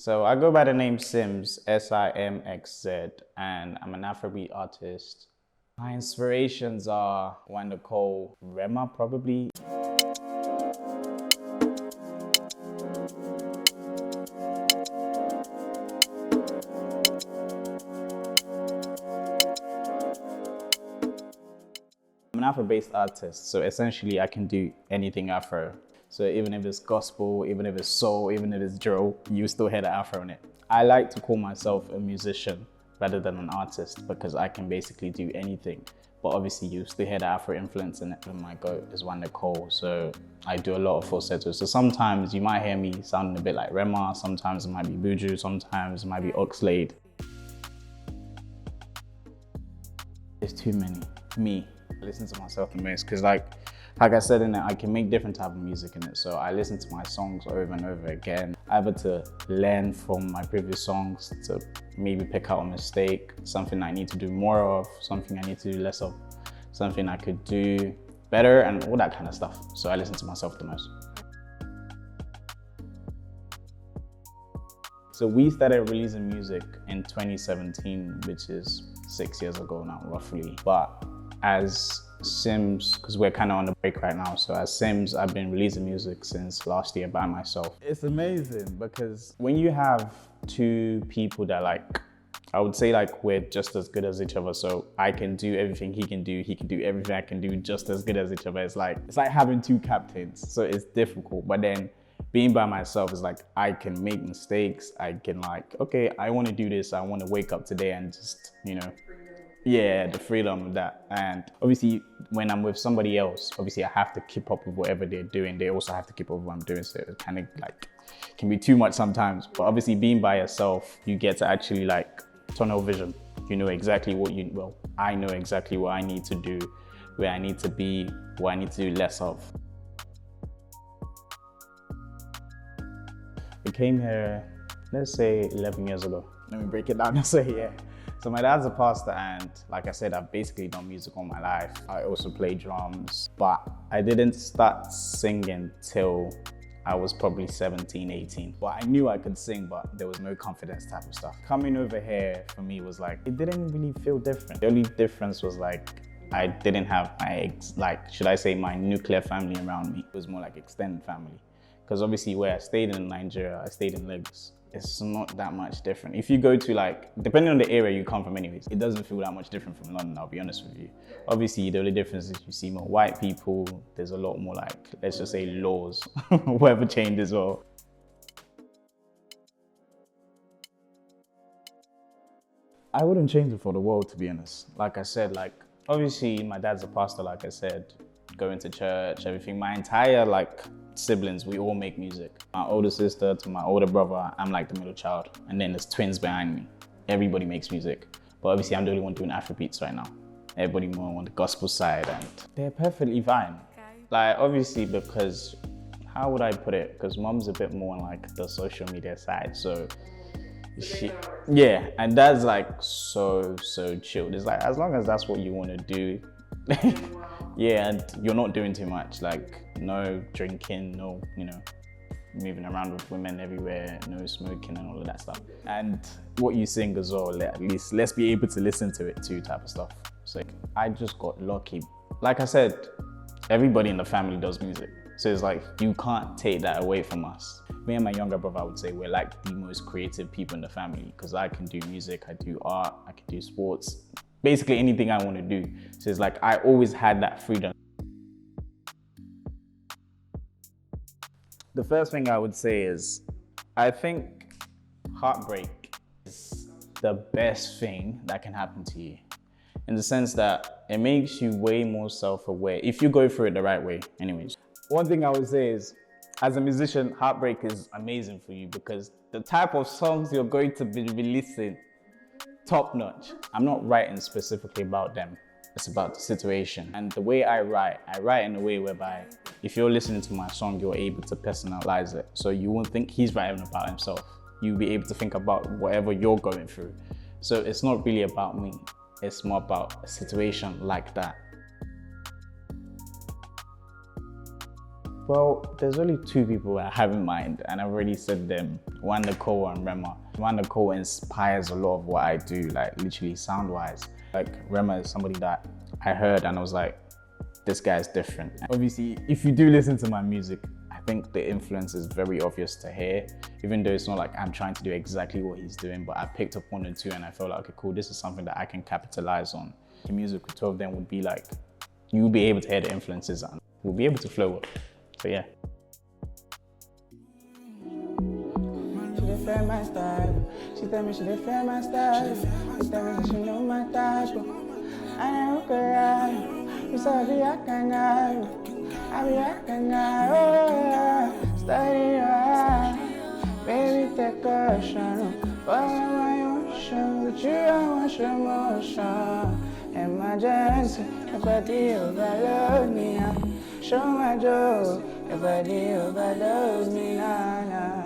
So I go by the name Sims, SIMXZ, and I'm an Afrobeat artist. My inspirations are Wanda Cole, Rema probably. I'm an Afro-based artist, so essentially I can do anything Afro. So even if it's gospel, even if it's soul, even if it's drill, you still hear the Afro in it. I like to call myself a musician rather than an artist because I can basically do anything. But obviously you still hear the Afro influence in it. And my goat is Wanda Cole, so I do a lot of falsetto. So sometimes you might hear me sounding a bit like Rema, sometimes it might be Buju, sometimes it might be Oxlade. There's too many. Me. I listen to myself the most because like I said in it, I can make different type of music in it. So I listen to my songs over and over again, either to learn from my previous songs, to maybe pick out a mistake, something I need to do more of, something I need to do less of, something I could do better, and all that kind of stuff. So I listen to myself the most. So we started releasing music in 2017, which is 6 years ago now, roughly. But as Sims, because we're kind of on the break right now, so as Sims, I've been releasing music since last year by myself. It's amazing because when you have two people that like, I would say like we're just as good as each other, so I can do everything he can do everything I can do just as good as each other. It's like having two captains, so it's difficult. But then being by myself is like, I can make mistakes, I can like, okay, I want to do this, I want to wake up today and just, you know, yeah, the freedom of that. And obviously when I'm with somebody else, obviously I have to keep up with whatever they're doing. They also have to keep up with what I'm doing. So it kind of like can be too much sometimes. But obviously being by yourself, you get to actually like tunnel vision. You know exactly what I know exactly what I need to do, where I need to be, what I need to do less of. I came here, let's say 11 years ago. Let me break it down and say, yeah. So my dad's a pastor, and like I said, I've basically done music all my life. I also play drums, but I didn't start singing till I was probably 17, 18. But I knew I could sing, but there was no confidence type of stuff. Coming over here for me was like, it didn't really feel different. The only difference was like, I didn't have my nuclear family around me. It was more like extended family. Because obviously where I stayed in Nigeria, I stayed in Lagos. It's not that much different. If you go to like, depending on the area you come from anyways, it doesn't feel that much different from London, I'll be honest with you. Obviously the only difference is you see more white people, there's a lot more like, let's just say laws, whatever changed as well. I wouldn't change it for the world, to be honest. Like I said, like, obviously my dad's a pastor, like I said, going to church, everything. My entire like siblings, we all make music. My older sister to my older brother, I'm like the middle child. And then there's twins behind me. Everybody makes music. But obviously I'm the only one doing Afrobeats right now. Everybody more on the gospel side, and they're perfectly fine. Okay. Like obviously, because how would I put it? Because mom's a bit more on like the social media side. So yeah, and that's like so chilled. It's like, as long as that's what you want to do, yeah, and you're not doing too much, like no drinking, no, you know, moving around with women everywhere, no smoking and all of that stuff. And what you sing as well, at least let's be able to listen to it too type of stuff. So I just got lucky. Like I said, everybody in the family does music. So it's like, you can't take that away from us. Me and my younger brother, I would say we're like the most creative people in the family, because I can do music, I do art, I can do sports, basically anything I want to do. So it's like, I always had that freedom. The first thing I would say is, I think heartbreak is the best thing that can happen to you. In the sense that it makes you way more self-aware, if you go through it the right way, anyways. One thing I would say is, as a musician, heartbreak is amazing for you because the type of songs you're going to be releasing, top notch. I'm not writing specifically about them. It's about the situation. And the way I write in a way whereby if you're listening to my song, you're able to personalize it. So you won't think he's writing about himself. You'll be able to think about whatever you're going through. So it's not really about me. It's more about a situation like that. Well, there's only two people I have in mind, and I've already said them. One, Nicole and Rema. One, Nicole inspires a lot of what I do, like literally sound-wise. Like Rema is somebody that I heard and I was like, this guy's different. Obviously, if you do listen to my music, I think the influence is very obvious to hear, even though it's not like I'm trying to do exactly what he's doing, but I picked up one or two and I felt like, okay, cool, this is something that I can capitalize on. The music with 2 of them would be like, you'll be able to hear the influences and you'll be able to flow up. So yeah. She did feel my style. She tell me she did feel my style. She tell me she know my type. I know girl. You saw the akana. I be akana. Oh, study your baby take caution. Follow my emotion, but you don't want your emotion. Emergency, your body overload me now. Show my joke, your body overload me now.